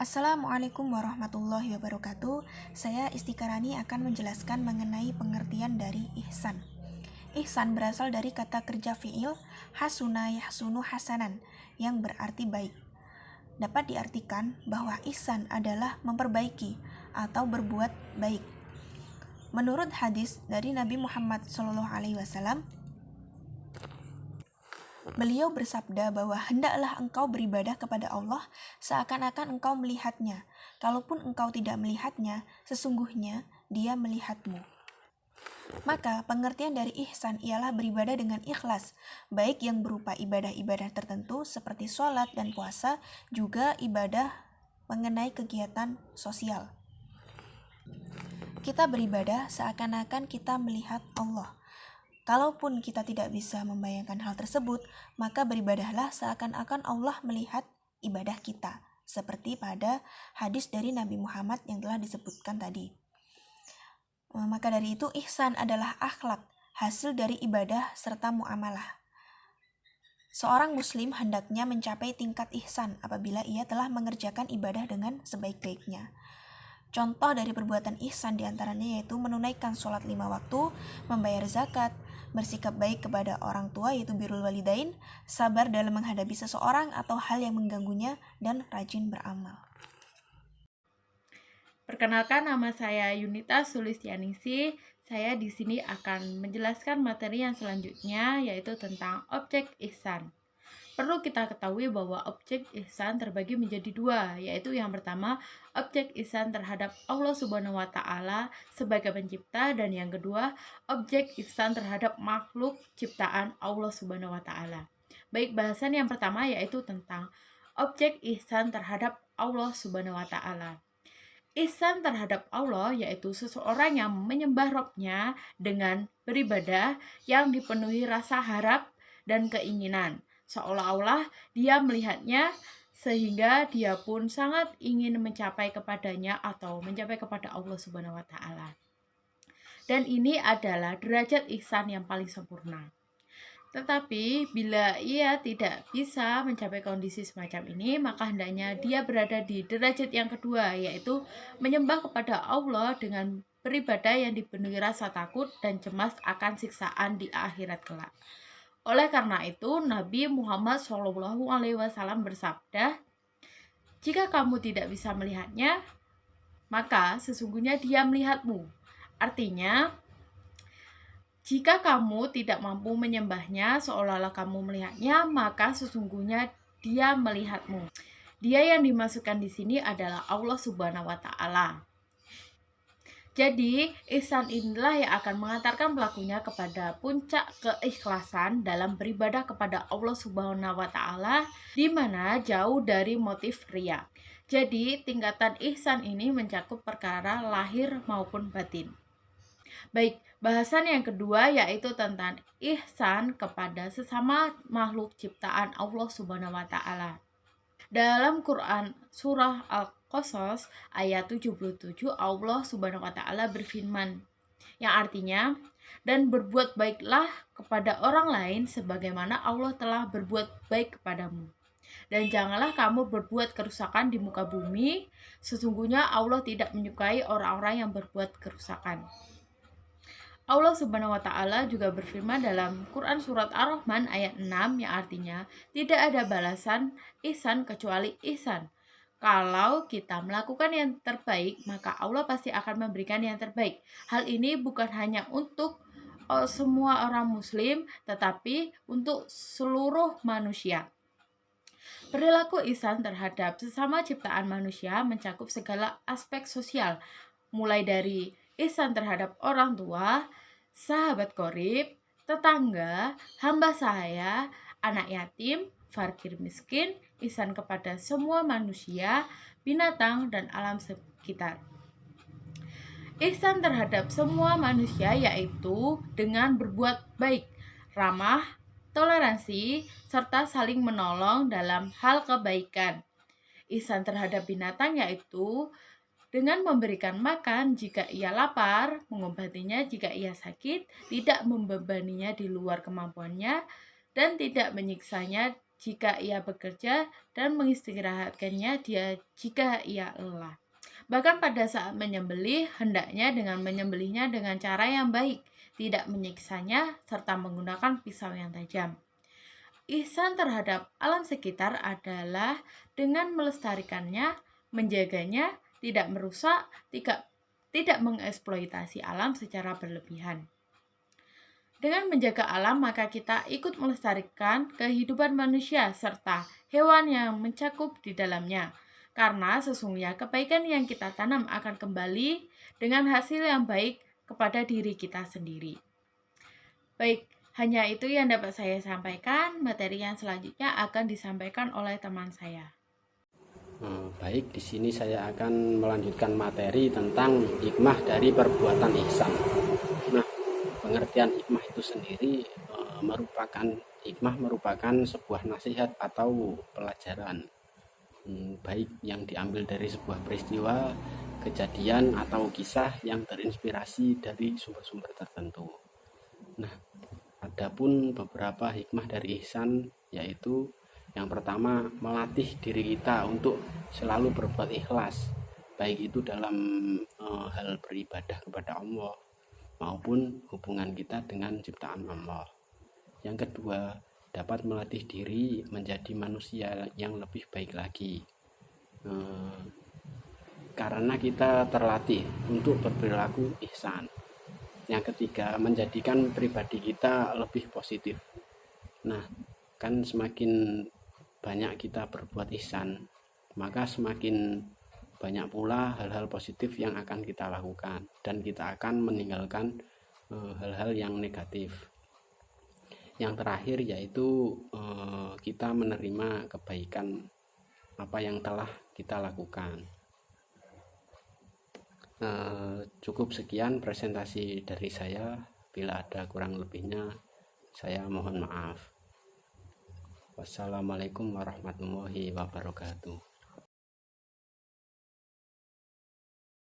Assalamualaikum warahmatullahi wabarakatuh. Saya Istiqarani akan menjelaskan mengenai pengertian dari ihsan. Ihsan berasal dari kata kerja fi'il hasuna yahsunu hasanan yang berarti baik. Dapat diartikan bahwa ihsan adalah memperbaiki atau berbuat baik. Menurut hadis dari Nabi Muhammad SAW, beliau bersabda bahwa hendaklah engkau beribadah kepada Allah seakan-akan engkau melihatnya. Kalaupun engkau tidak melihatnya, sesungguhnya Dia melihatmu. Maka pengertian dari ihsan ialah beribadah dengan ikhlas, baik yang berupa ibadah-ibadah tertentu seperti sholat dan puasa, juga ibadah mengenai kegiatan sosial. Kita beribadah seakan-akan kita melihat Allah. Kalaupun kita tidak bisa membayangkan hal tersebut, maka beribadahlah seakan-akan Allah melihat ibadah kita, seperti pada hadis dari Nabi Muhammad yang telah disebutkan tadi. Maka dari itu, ihsan adalah akhlak, hasil dari ibadah serta muamalah. Seorang muslim hendaknya mencapai tingkat ihsan apabila ia telah mengerjakan ibadah dengan sebaik-baiknya. Contoh dari perbuatan ihsan diantaranya yaitu menunaikan sholat 5 waktu, membayar zakat, bersikap baik kepada orang tua yaitu birrul walidain, sabar dalam menghadapi seseorang atau hal yang mengganggunya, dan rajin beramal. Perkenalkan, nama saya Yunita Sulistianingsih. Saya di sini akan menjelaskan materi yang selanjutnya, yaitu tentang objek ihsan. Perlu kita ketahui bahwa objek ihsan terbagi menjadi dua, yaitu yang pertama, objek ihsan terhadap Allah Subhanahu wa Ta'ala sebagai pencipta, dan yang kedua, objek ihsan terhadap makhluk ciptaan Allah Subhanahu wa Ta'ala. Baik, bahasan yang pertama yaitu tentang objek ihsan terhadap Allah Subhanahu wa Ta'ala. Ihsan terhadap Allah yaitu seseorang yang menyembah Robnya dengan beribadah yang dipenuhi rasa harap dan keinginan, seolah-olah dia melihatnya sehingga dia pun sangat ingin mencapai kepadanya atau mencapai kepada Allah Subhanahu wa Ta'ala. Dan ini adalah derajat ihsan yang paling sempurna. Tetapi bila ia tidak bisa mencapai kondisi semacam ini, maka hendaknya dia berada di derajat yang kedua, yaitu menyembah kepada Allah dengan beribadah yang dipenuhi rasa takut dan cemas akan siksaan di akhirat kelak. Oleh karena itu, Nabi Muhammad SAW bersabda, "Jika kamu tidak bisa melihatnya, maka sesungguhnya Dia melihatmu." Artinya, jika kamu tidak mampu menyembahnya seolah-olah kamu melihatnya, maka sesungguhnya Dia melihatmu. Dia yang dimasukkan di sini adalah Allah Subhanahu wa Ta'ala. Jadi, ihsan inilah yang akan mengantarkan pelakunya kepada puncak keikhlasan dalam beribadah kepada Allah Subhanahu wa Ta'ala, di mana jauh dari motif riya. Jadi, tingkatan ihsan ini mencakup perkara lahir maupun batin. Baik, bahasan yang kedua yaitu tentang ihsan kepada sesama makhluk ciptaan Allah Subhanahu wa Ta'ala. Dalam Quran surah Al-Qasas ayat 77, Allah Subhanahu wa Ta'ala berfirman, yang artinya, "Dan berbuat baiklah kepada orang lain sebagaimana Allah telah berbuat baik kepadamu. Dan janganlah kamu berbuat kerusakan di muka bumi, sesungguhnya Allah tidak menyukai orang-orang yang berbuat kerusakan." Allah Subhanahu wa Ta'ala juga berfirman dalam Quran Surat Ar-Rahman ayat 6 yang artinya, "Tidak ada balasan ihsan kecuali ihsan. Kalau kita melakukan yang terbaik, maka Allah pasti akan memberikan yang terbaik." Hal ini bukan hanya untuk semua orang muslim, tetapi untuk seluruh manusia. Perilaku ihsan terhadap sesama ciptaan manusia mencakup segala aspek sosial, mulai dari ihsan terhadap orang tua, sahabat qorib, tetangga, hamba sahaya, anak yatim, fakir miskin, ihsan kepada semua manusia, binatang, dan alam sekitar. Ihsan terhadap semua manusia yaitu dengan berbuat baik, ramah, toleransi, serta saling menolong dalam hal kebaikan. Ihsan terhadap binatang yaitu dengan memberikan makan jika ia lapar, mengobatinya jika ia sakit, tidak membebaninya di luar kemampuannya, dan tidak menyiksanya jika ia bekerja dan mengistirahatkannya dia jika ia lelah. Bahkan pada saat menyembelih, hendaknya dengan menyembelihnya dengan cara yang baik, tidak menyiksanya serta menggunakan pisau yang tajam. Ihsan terhadap alam sekitar adalah dengan melestarikannya, menjaganya, tidak merusak, tidak mengeksploitasi alam secara berlebihan. Dengan menjaga alam, maka kita ikut melestarikan kehidupan manusia serta hewan yang mencakup di dalamnya. Karena sesungguhnya kebaikan yang kita tanam akan kembali dengan hasil yang baik kepada diri kita sendiri. Baik, hanya itu yang dapat saya sampaikan. Materi yang selanjutnya akan disampaikan oleh teman saya. Baik, di sini saya akan melanjutkan materi tentang hikmah dari perbuatan ihsan. Nah, pengertian hikmah itu sendiri merupakan sebuah nasihat atau pelajaran, baik yang diambil dari sebuah peristiwa, kejadian atau kisah yang terinspirasi dari sumber-sumber tertentu. Nah, adapun beberapa hikmah dari ihsan yaitu yang pertama, melatih diri kita untuk selalu berbuat ikhlas, baik itu dalam hal beribadah kepada Allah maupun hubungan kita dengan ciptaan Allah. Yang kedua, dapat melatih diri menjadi manusia yang lebih baik lagi, karena kita terlatih untuk berperilaku ihsan. Yang ketiga, menjadikan pribadi kita lebih positif. Nah, kan semakin banyak kita berbuat ihsan, maka semakin banyak pula hal-hal positif yang akan kita lakukan dan kita akan meninggalkan hal-hal yang negatif. Yang terakhir yaitu kita menerima kebaikan apa yang telah kita lakukan. Cukup sekian presentasi dari saya. Bila ada kurang lebihnya, saya mohon maaf. Wassalamualaikum warahmatullahi wabarakatuh.